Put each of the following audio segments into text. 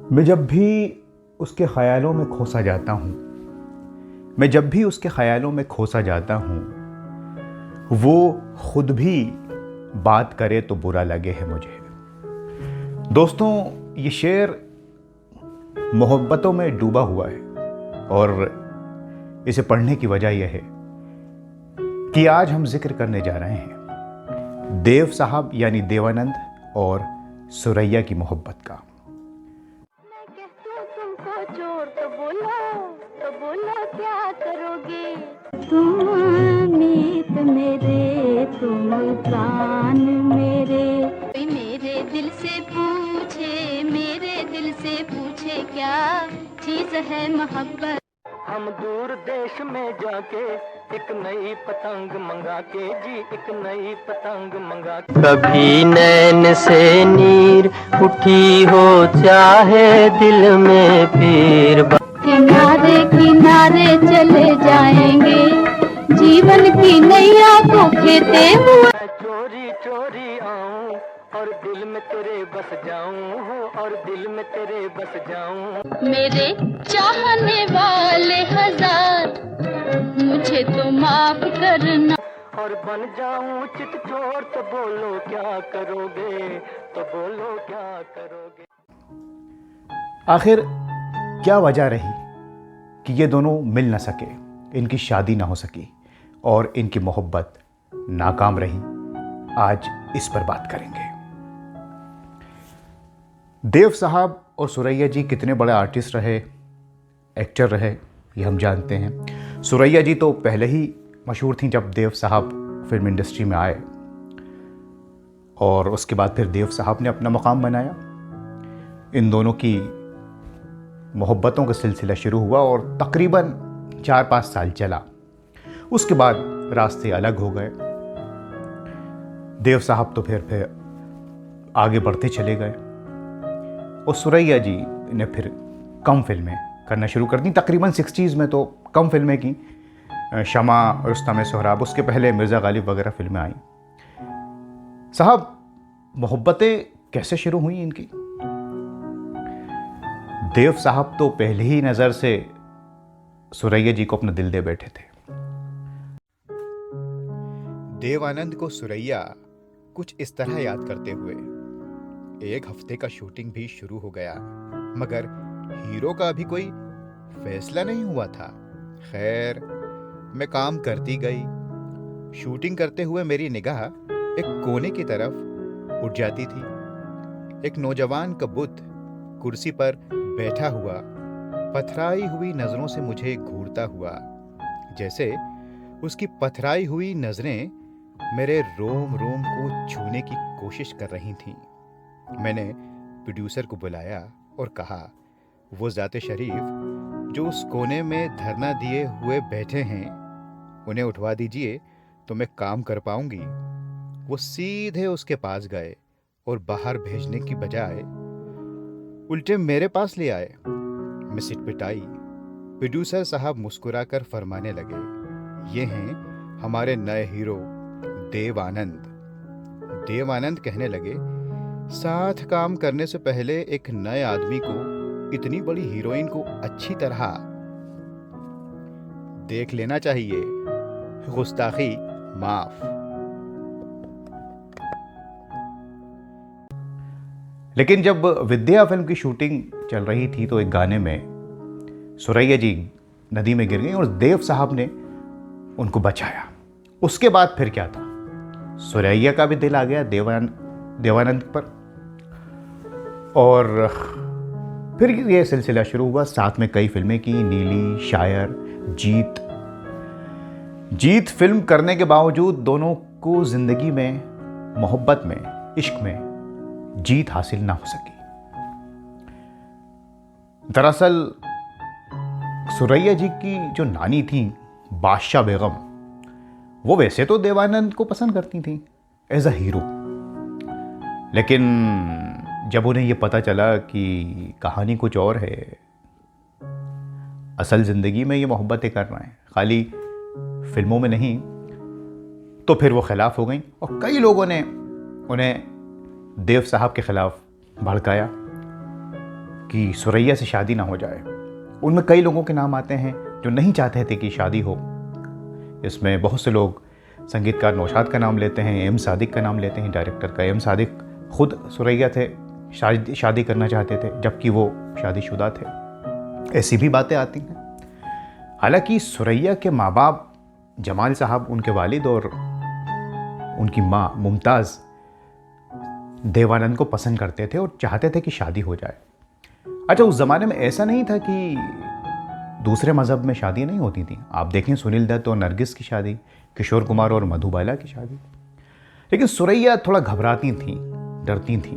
मैं जब भी उसके ख़यालों में खोसा जाता हूँ, मैं जब भी उसके ख़यालों में खोसा जाता हूँ, वो ख़ुद भी बात करे तो बुरा लगे है मुझे। दोस्तों, ये शेर मोहब्बतों में डूबा हुआ है और इसे पढ़ने की वजह यह है कि आज हम जिक्र करने जा रहे हैं देव साहब यानी देवानंद और सुरैया की मोहब्बत का। तो बोला क्या करोगे? तुम मीत मेरे, तुम प्राण मेरे। मेरे दिल से पूछे, मेरे दिल से पूछे क्या चीज है मोहब्बत। हम दूर देश में जाके एक नई पतंग मंगा के जी, एक नई पतंग मंगा के। कभी नैन से नीर उठी हो चाहे दिल में पीर, किनारे किनारे चले जाएंगे जीवन की नैया को खेते हुए। चोरी चोरी आऊं और दिल में तेरे बस जाऊं हो, और दिल में तेरे बस जाऊं। मेरे चाहने वाले हजार, मुझे तो माफ करना। और बन जाऊं चित चोर तो बोलो क्या करोगे, तो बोलो क्या करोगे। आखिर क्या वजह रही कि ये दोनों मिल न सके, इनकी शादी ना हो सकी और इनकी मोहब्बत नाकाम रही? आज इस पर बात करेंगे। देव साहब और सुरैया जी कितने बड़े आर्टिस्ट रहे, एक्टर रहे, ये हम जानते हैं। सुरैया जी तो पहले ही मशहूर थी जब देव साहब फिल्म इंडस्ट्री में आए, और उसके बाद फिर देव साहब ने अपना मकाम बनाया। इन दोनों की मोहब्बतों का सिलसिला शुरू हुआ और तकरीबन 4-5 साल चला। उसके बाद रास्ते अलग हो गए। देव साहब तो फिर आगे बढ़ते चले गए और सुरैया जी ने फिर कम फिल्में करना शुरू कर दी। तकरीबन 60s में तो कम फिल्में की, शमा, रुस्तम सोहराब, उसके पहले मिर्ज़ा गालिब वगैरह फिल्में आई। साहब, मोहब्बतें कैसे शुरू हुई इनकी? देव साहब तो पहली ही नज़र से सुरैया जी को अपना दिल दे बैठे थे। देवानंद को सुरैया कुछ इस तरह याद करते हुए 1 हफ्ते का शूटिंग भी शुरू हो गया, मगर हीरो का अभी कोई फैसला नहीं हुआ था। खैर, मैं काम करती गई। शूटिंग करते हुए मेरी निगाह एक कोने की तरफ उठ जाती थी। एक नौजवान का बुत कुर्सी पर बैठा हुआ पथराई हुई नजरों से मुझे घूरता हुआ, जैसे उसकी पथराई हुई नजरें मेरे रोम रोम को छूने की कोशिश कर रही थीं। मैंने प्रोड्यूसर को बुलाया और कहा, वो ज़ाते शरीफ जो उस कोने में धरना दिए हुए बैठे हैं, उन्हें उठवा दीजिए तो मैं काम कर पाऊंगी। वो सीधे उसके पास गए और बाहर भेजने की बजाय उल्टे मेरे पास ले आए। मैं सिट पिटाई। प्रोड्यूसर साहब मुस्कुराकर फरमाने लगे, ये हैं हमारे नए हीरो देवानंद। देवानंद कहने लगे, साथ काम करने से पहले एक नए आदमी को इतनी बड़ी हीरोइन को अच्छी तरह देख लेना चाहिए। गुस्ताखी माफ। लेकिन जब विद्या फिल्म की शूटिंग चल रही थी तो एक गाने में सुरैया जी नदी में गिर गई और देव साहब ने उनको बचाया। उसके बाद फिर क्या था, सुरैया का भी दिल आ गया देवानंद पर, और फिर ये सिलसिला शुरू हुआ। साथ में कई फिल्में की, नीली, शायर, जीत फिल्म करने के बावजूद दोनों को जिंदगी में, मोहब्बत में, इश्क में जीत हासिल ना हो सकी। दरअसल सुरैया जी की जो नानी थी बादशाह बेगम, वो वैसे तो देवानंद को पसंद करती थी एज अ हीरो, लेकिन जब उन्हें ये पता चला कि कहानी कुछ और है, असल ज़िंदगी में ये मोहब्बतें कर रहे हैं, खाली फिल्मों में नहीं, तो फिर वो खिलाफ हो गई और कई लोगों ने उन्हें देव साहब के खिलाफ भड़काया। कि सुरैया से शादी ना हो जाए। उनमें कई लोगों के नाम आते हैं जो नहीं चाहते थे कि शादी हो। इसमें बहुत से लोग संगीतकार नौशाद का नाम लेते हैं, एम सादिक का नाम लेते हैं, डायरेक्टर का। एम सादिक खुद सुरैया थे, शादी करना चाहते थे जबकि वो शादीशुदा थे। ऐसी भी बातें आती हैं। हालांकि सुरैया के माँ बाप जमाल साहब, उनके वालिद और उनकी माँ मुमताज़ देवानंद को पसंद करते थे और चाहते थे कि शादी हो जाए। अच्छा, उस ज़माने में ऐसा नहीं था कि दूसरे मज़हब में शादी नहीं होती थी। आप देखें सुनील दत्त और नरगिस की शादी, किशोर कुमार और मधुबाला की शादी। लेकिन सुरैया थोड़ा घबराती थी, डरती थी,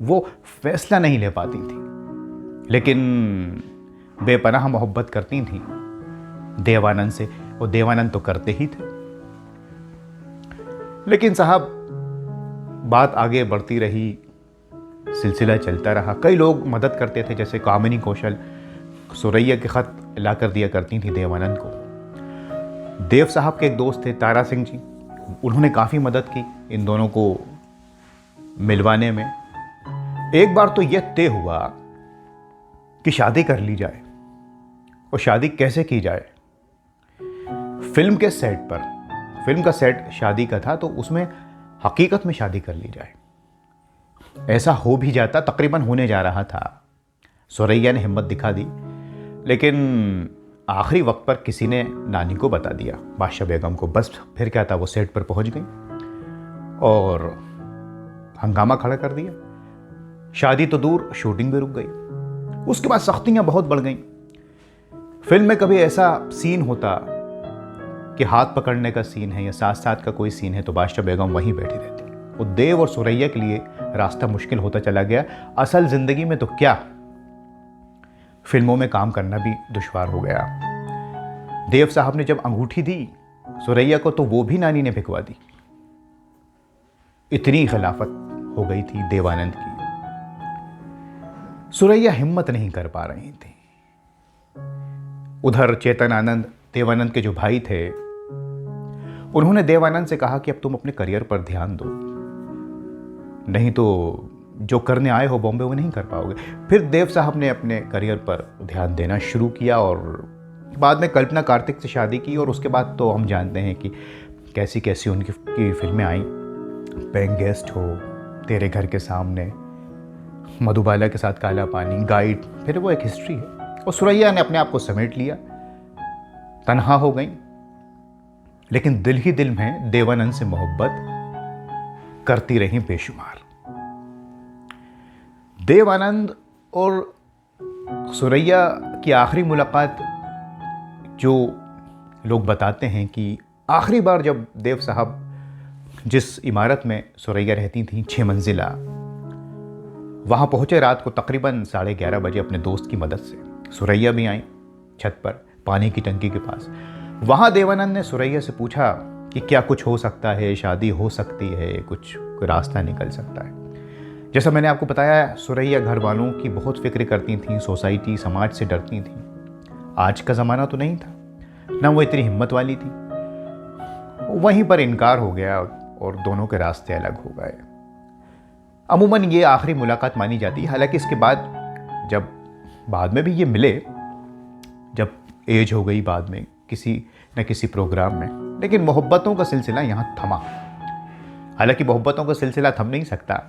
वो फैसला नहीं ले पाती थी, लेकिन बेपनाह मोहब्बत करती थी देवानंद से, और देवानंद तो करते ही थे। लेकिन साहब बात आगे बढ़ती रही, सिलसिला चलता रहा। कई लोग मदद करते थे, जैसे कामिनी कौशल सुरैया के ख़त ला कर दिया करती थी देवानंद को। देव साहब के एक दोस्त थे तारा सिंह जी, उन्होंने काफ़ी मदद की इन दोनों को मिलवाने में। एक बार तो यह तय हुआ कि शादी कर ली जाए, और शादी कैसे की जाए। फिल्म के सेट पर, फिल्म का सेट शादी का था, तो उसमें हकीकत में शादी कर ली जाए। ऐसा हो भी जाता, तकरीबन होने जा रहा था। सुरैया ने हिम्मत दिखा दी, लेकिन आखिरी वक्त पर किसी ने नानी को बता दिया, बादशाह बेगम को। बस फिर क्या था, वो सेट पर पहुंच गई और हंगामा खड़ा कर दिया। शादी तो दूर, शूटिंग भी रुक गई। उसके बाद सख्तियां बहुत बढ़ गईं। फिल्म में कभी ऐसा सीन होता कि हाथ पकड़ने का सीन है या साथ साथ का कोई सीन है, तो बादशाह बेगम वहीं बैठी रहती। वो देव और सुरैया के लिए रास्ता मुश्किल होता चला गया। असल जिंदगी में तो क्या, फिल्मों में काम करना भी दुश्वार हो गया। देव साहब ने जब अंगूठी दी सुरैया को, तो वो भी नानी ने भिजवा दी। इतनी खिलाफत हो गई थी देवानंद की। सुरैया हिम्मत नहीं कर पा रही थी। उधर चेतन आनंद, देवानंद के जो भाई थे, उन्होंने देवानंद से कहा कि अब तुम अपने करियर पर ध्यान दो, नहीं तो जो करने आए हो बॉम्बे वो नहीं कर पाओगे। फिर देव साहब ने अपने करियर पर ध्यान देना शुरू किया और बाद में कल्पना कार्तिक से शादी की। और उसके बाद तो हम जानते हैं कि कैसी कैसी उनकी फिल्में आई। पेइंग गेस्ट हो, तेरे घर के सामने, मधुबाला के साथ काला पानी, गाइड, फिर वो एक हिस्ट्री है। और सुरैया ने अपने आप को समेट लिया, तन्हा हो गई, लेकिन दिल ही दिल में देवानंद से मोहब्बत करती रही बेशुमार। देवानंद और सुरैया की आखिरी मुलाकात, जो लोग बताते हैं कि आखिरी बार जब देव साहब जिस इमारत में सुरैया रहती थी, 6 मंजिला, वहाँ पहुँचे रात को तकरीबन 11:30 बजे अपने दोस्त की मदद से। सुरैया भी आई छत पर, पानी की टंकी के पास। वहाँ देवानंद ने सुरैया से पूछा कि क्या कुछ हो सकता है, शादी हो सकती है, कुछ रास्ता निकल सकता है। जैसा मैंने आपको बताया, सुरैया घर वालों की बहुत फिक्र करती थी, सोसाइटी समाज से डरती थी। आज का ज़माना तो नहीं था, ना वो इतनी हिम्मत वाली थी। वहीं पर इनकार हो गया और दोनों के रास्ते अलग हो गए। अमूमन ये आखिरी मुलाकात मानी जाती है। हालांकि इसके बाद जब बाद में भी ये मिले, जब एज हो गई बाद में किसी न किसी प्रोग्राम में, लेकिन मोहब्बतों का सिलसिला यहाँ थमा। हालांकि मोहब्बतों का सिलसिला थम नहीं सकता,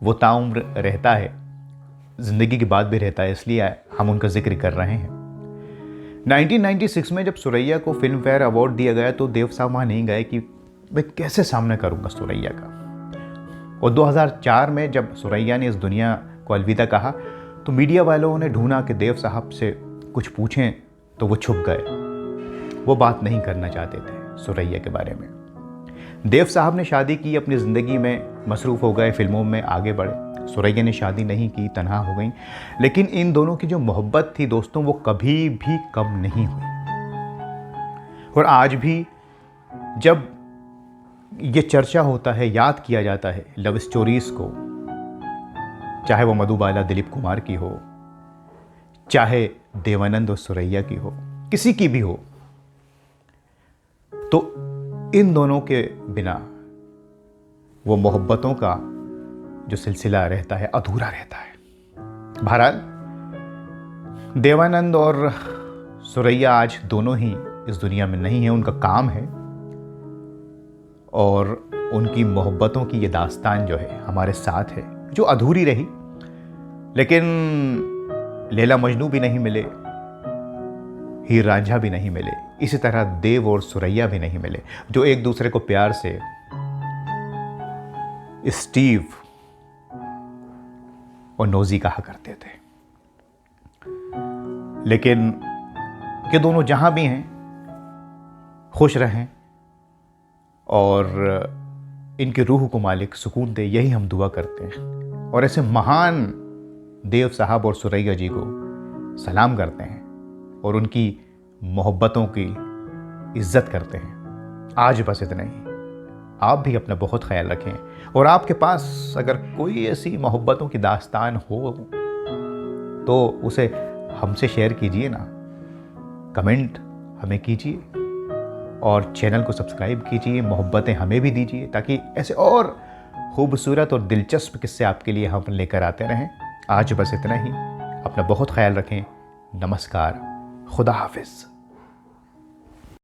वो ताउम्र रहता है, ज़िंदगी के बाद भी रहता है, इसलिए हम उनका जिक्र कर रहे हैं। 1996 में जब सुरैया को फिल्म फेयर अवार्ड दिया गया, तो देव साहब वहाँ नहीं गए कि मैं कैसे सामना करूँगा सुरैया का। और 2004 में जब सुरैया ने इस दुनिया को अलविदा कहा, तो मीडिया वालों ने ढूंढा कि देव साहब से कुछ पूछें, तो वो छुप गए। वो बात नहीं करना चाहते थे सुरैया के बारे में। देव साहब ने शादी की, अपनी ज़िंदगी में मसरूफ़ हो गए, फिल्मों में आगे बढ़े। सुरैया ने शादी नहीं की, तन्हा हो गई। लेकिन इन दोनों की जो मोहब्बत थी दोस्तों, वो कभी भी कम नहीं हुई। और आज भी जब ये चर्चा होता है, याद किया जाता है लव स्टोरीज़ को, चाहे वो मधुबाला दिलीप कुमार की हो, चाहे देवानंद और सुरैया की हो, किसी की भी हो, तो इन दोनों के बिना वो मोहब्बतों का जो सिलसिला रहता है, अधूरा रहता है। बहरहाल देवानंद और सुरैया आज दोनों ही इस दुनिया में नहीं है, उनका काम है और उनकी मोहब्बतों की ये दास्तान जो है हमारे साथ है, जो अधूरी रही। लेकिन लैला मजनू भी नहीं मिले, हीर रांझा भी नहीं मिले, इसी तरह देव और सुरैया भी नहीं मिले, जो एक दूसरे को प्यार से स्टीव और नोजी कहा करते थे। लेकिन ये दोनों जहां भी हैं खुश रहें और इनकी रूह को मालिक सुकून दे, यही हम दुआ करते हैं और ऐसे महान देव साहब और सुरैया जी को सलाम करते हैं और उनकी मोहब्बतों की इज्जत करते हैं। आज बस इतना ही। आप भी अपना बहुत ख्याल रखें और आपके पास अगर कोई ऐसी मोहब्बतों की दास्तान हो तो उसे हमसे शेयर कीजिए ना, कमेंट हमें कीजिए और चैनल को सब्सक्राइब कीजिए, मोहब्बतें हमें भी दीजिए ताकि ऐसे और खूबसूरत और दिलचस्प किस्से आपके लिए हम लेकर आते रहें। आज बस इतना ही। अपना बहुत ख्याल रखें। नमस्कार, खुदा हाफिज़।